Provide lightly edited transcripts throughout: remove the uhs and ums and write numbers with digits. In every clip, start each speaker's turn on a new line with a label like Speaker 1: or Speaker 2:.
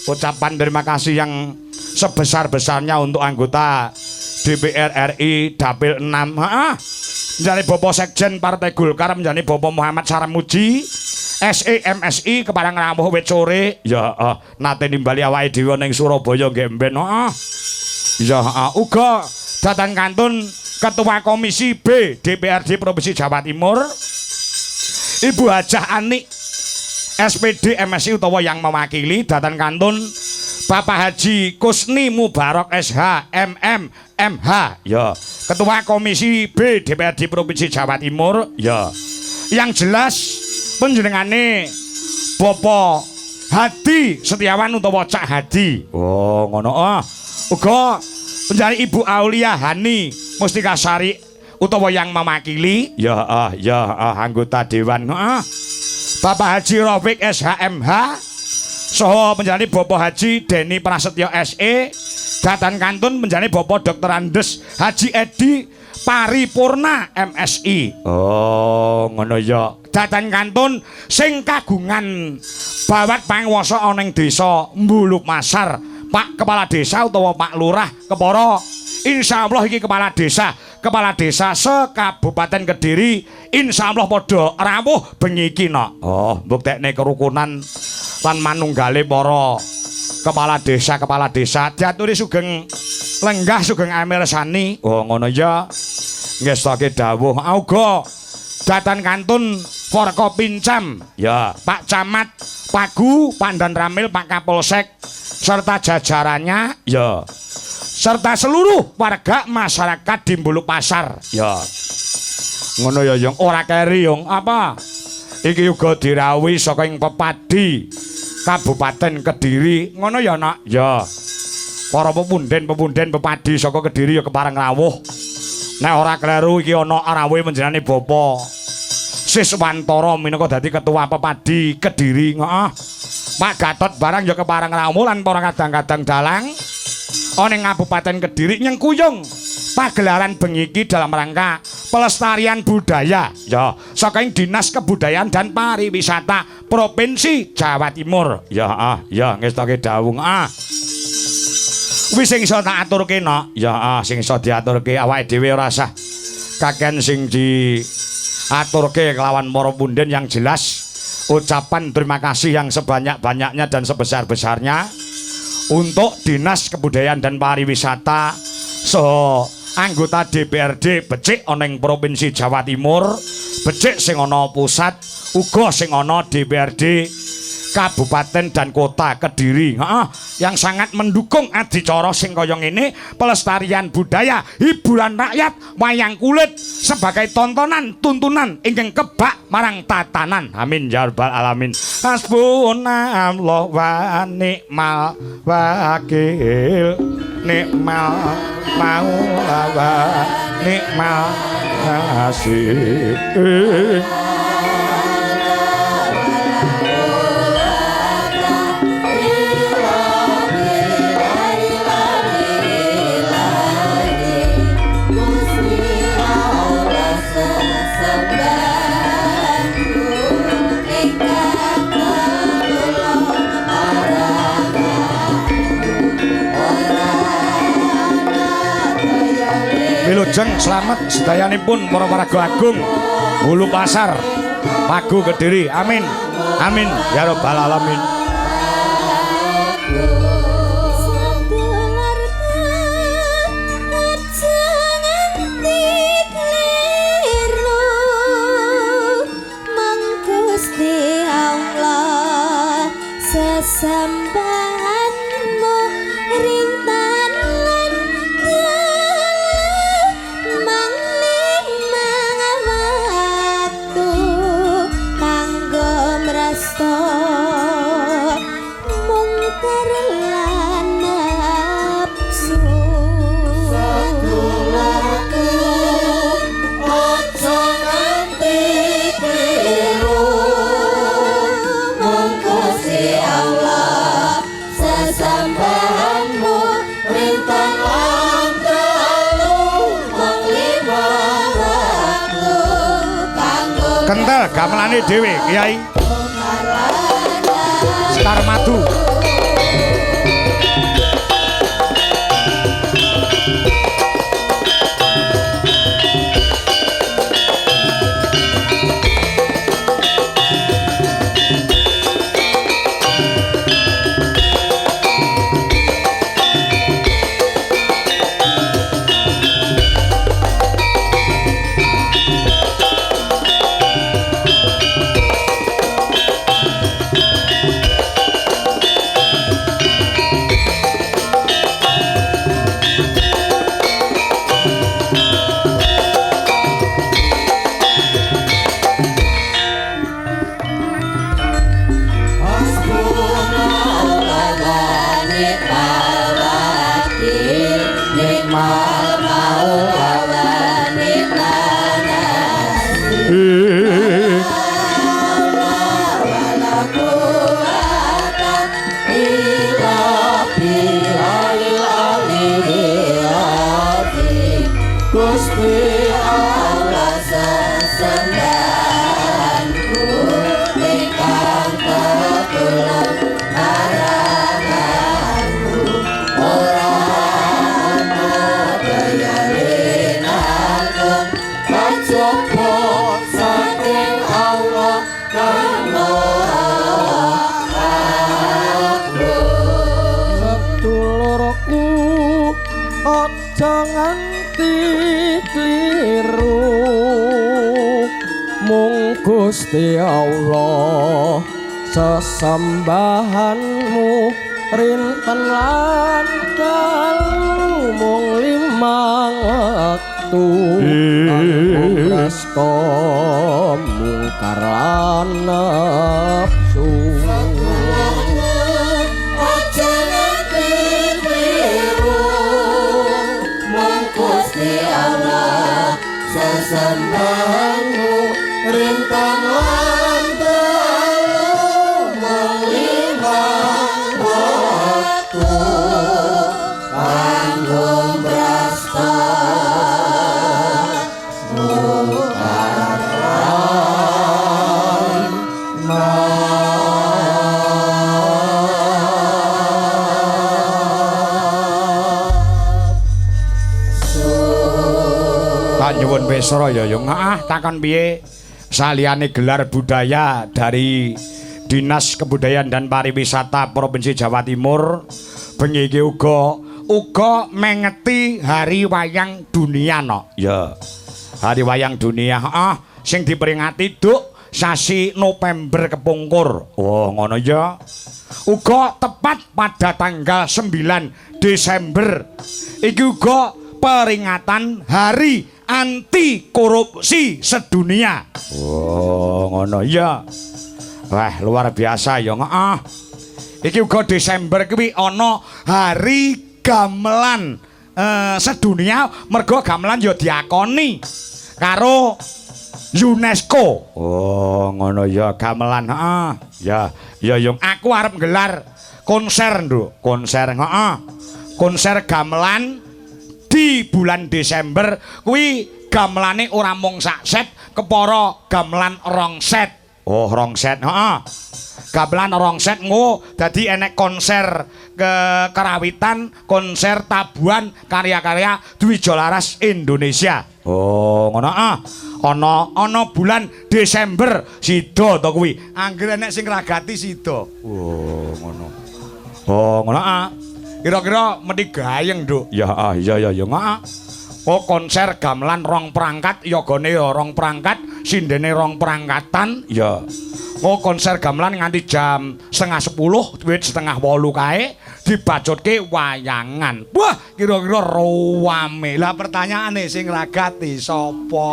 Speaker 1: ucapan terima kasih yang sebesar-besarnya untuk anggota DPR RI Dapil 6. Menjadi Bapak Sekjen Partai Golkar, menjadi Bapak Muhammad Saramuji SE MSI kepada ngrawuh wit sore. Ya nate nimbali awake dhewe ning Surabaya nggih mben. Ya uga datang kantun Ketua Komisi B DPRD Provinsi Jawa Timur Ibu Hajah Anik SPD MSI utawa yang mewakili, datang kantun Bapak Haji Kusni Mubarok SH MM MH ya Ketua Komisi B DPRD Provinsi Jawa Timur ya. Yang jelas panjenengane Bapak Hadi Setiawan utawa Cak Hadi. Oh ngono. Uga penjari Ibu Aulia Hani Mustikasari utawa yang mewakili ya anggota dewan. Bapak Haji Rafiq SHMH saha menjadi Bapak Haji Deni Prasetyo SE, datang kantun menjadi Bapak Dr. Andes Haji Edi Paripurna MSI. Oh ngono ya. Datang kantun sing kagungan bawat panguwasa ana ing desa Mbuluk Masar, Pak Kepala Desa utawa Pak Lurah Kepara. Insyaallah iki kepala desa sekabupaten Kediri, insyaallah padha rawuh bengi iki nok. Oh, mbuktekne kerukunan lan manunggale para kepala desa diaturi sugeng lenggah sugeng amirsani. Oh ngono ya. Ngestake dawuh uga datan kantun Forkopincam ya Pak Camat, Pak Gu, Pandan Ramil, Pak Kapolsek serta jajarannya ya, serta seluruh warga masyarakat di Mbuluk Pasar ya. Ngono ya yang ora keri yang apa iki uga dirawuhi saka ing Pepadi Kabupaten Kediri. Ngono ya nak ya. Para pepunden Pepadi saka Kediri ya kepareng rawuh. Nek ora kleru iki ana rawuhe panjenengane Bapak Siswantara minangka dadi ketua Pepadi Kediri. Pak Gatot barang ya kepareng rawuh lan para kadang-kadang dalang ana ing Kabupaten Kediri nyengkuyung pagelaran bengi iki dalam rangka pelestarian budaya ya saka ing Dinas Kebudayaan dan Pariwisata Provinsi Jawa Timur. Ya ngestake dawuh. Wis sing iso tak aturke nok. Ya sing iso diaturke awake dhewe ora usah kaken sing diaturke kelawan para punden. Yang jelas ucapan terima kasih yang sebanyak-banyaknya dan sebesar-besarnya untuk Dinas Kebudayaan dan Pariwisata anggota DPRD becik ana ing Provinsi Jawa Timur, becik sing ana pusat, uga sing ana DPRD Kabupaten dan Kota Kediri. Yang sangat mendukung adicara sing kaya ngene, pelestarian budaya, hiburan rakyat, wayang kulit sebagai tontonan tuntunan ingkang kebak marang tatanan. Amin ya rabbal alamin. Hasbunallah wa ni'mal wakil, ni'mal maula wa ni'mal nasir. Wilujeng selamat sedayanipun para warga agung Mbuluk Pasar, Pagu Kediri. Amin. Amin ya rabbal alamin.
Speaker 2: Sesambahanmu rintan lan mangling waktu kanggo mrasta mungkar lan nafsu. Sadulaku aja nganti keliru mongko si Allah sesambahanmu rintan lan dalu manglima waktu kanggo
Speaker 1: Kental gamelane dhewe Kiai Sekar Madu.
Speaker 2: Gusti Allah sesembahanku ingkang tetulung maranganku ora ana daya linangkung kajaba saking Allah kang aku
Speaker 3: sedulurku aja nganti kliru mung Gusti Allah sesembahanmu rinten lan dalu mung limang wektu prasta mungkar lan nafsu
Speaker 2: aja nganti kliru mung Gusti Allah sesembahanmu rintang lan dalu mung limang waktu kanggo brasta
Speaker 1: Tak nyuwun Pesra ya yo takon piye saliyane gelar budaya dari Dinas Kebudayaan dan Pariwisata Provinsi Jawa Timur bengi iki uga mengeti Hari Wayang Dunia no. Ya. Hari Wayang Dunia sing diperingati duk sasi November kepungkur. Oh ngono ya. Uga tepat pada tanggal 9 Desember iki uga peringatan Hari Anti Korupsi Sedunia. Oh, ngono ya. Wah, luar biasa ya. Iki uga Desember kuwi ana Hari Gamelan Sedunia, mergo gamelan ya diakoni karo UNESCO. Oh, ngono ya gamelan. Ya, ya yung aku arep gelar konser, Nduk. Konser, konser gamelan di bulan Desember kuwi gamelane ora mung sak set kepara gamelan rong set. Oh rong set gamelan rong set dadi enek konser kerawitan, konser tabuhan karya-karya Dwija Laras Indonesia. Oh ngono ana bulan Desember sida to kuwi angger enek sing ragati sida. Oh ngono. Oh ngono kira-kira mesti gayeng, Nduk. Ya, iya. Oh, konser gamelan rong perangkat, yogane ya rong perangkat, sindene rong perangkatan, ya. Oh, konser gamelan nganti jam 9:30, wit 7:30 kae dibacutke wayangan. Wah, kira-kira rame. Lah pertanyaane sing ragati sapa?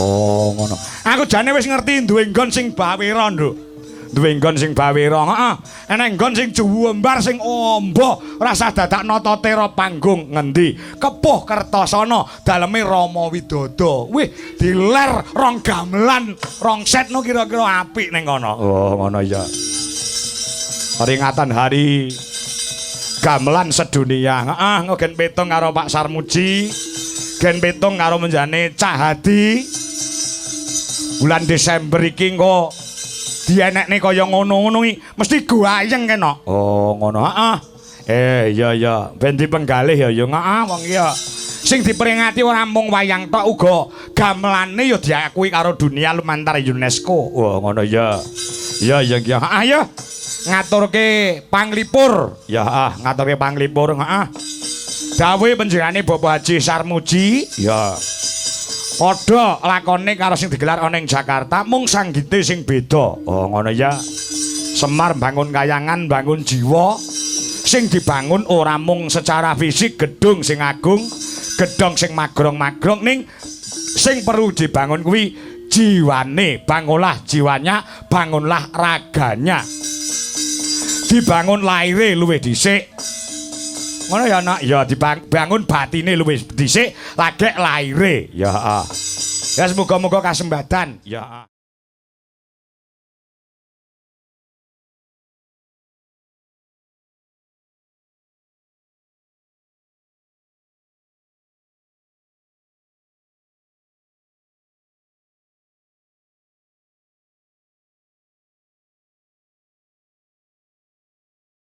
Speaker 1: Oh, ngono. Aku jane wis ngerti duwe nggon sing bawira, Nduk. Duwe nggon sing bawira, enek nggon sing juwembar sing ombo rasa dadak nata tera panggung ngendi Kepuh Kertasana daleme Rama Widodo. Wih diler rong gamelan rong set no kira-kira apik ning kono. Oh ngono ya. Peringatan Hari Gamelan Sedunia. Ngogen petung karo Pak Sarmuji, gen petung karo menjane Cah Hadi. Bulan Desember iki kok dienekne kaya ngono-ngono iki mesti gayeng kena. Oh, ngono. Iya. Ben dipenggalih ya wong iki ya. Sing diperingati ora mung wayang tok uga gamelane ya diakui karo dunia lumantar UNESCO. Oh, ngono ya. Ya ya ya. Ayo ngaturke panglipur. Ya ngaturke panglipur, heeh. Dawuhe panjenengane Bapak Haji Sarmuji, ya. Padha lakone karo sing digelar ana ing Jakarta mung sanggite sing beda. Oh ngono ya. Semar bangun kayangan, bangun jiwa. Sing dibangun ora mung secara fisik gedung sing agung, gedung sing magrong-magrong ning sing perlu dibangun kuwi jiwane, bangunlah jiwanya, bangunlah raganya. Dibangun laire luwih dhisik. Ngono ya nak, ya dibangun batine luwih dhisik, lagek laire. Ya. Ya semoga-moga kasembadan. Ya.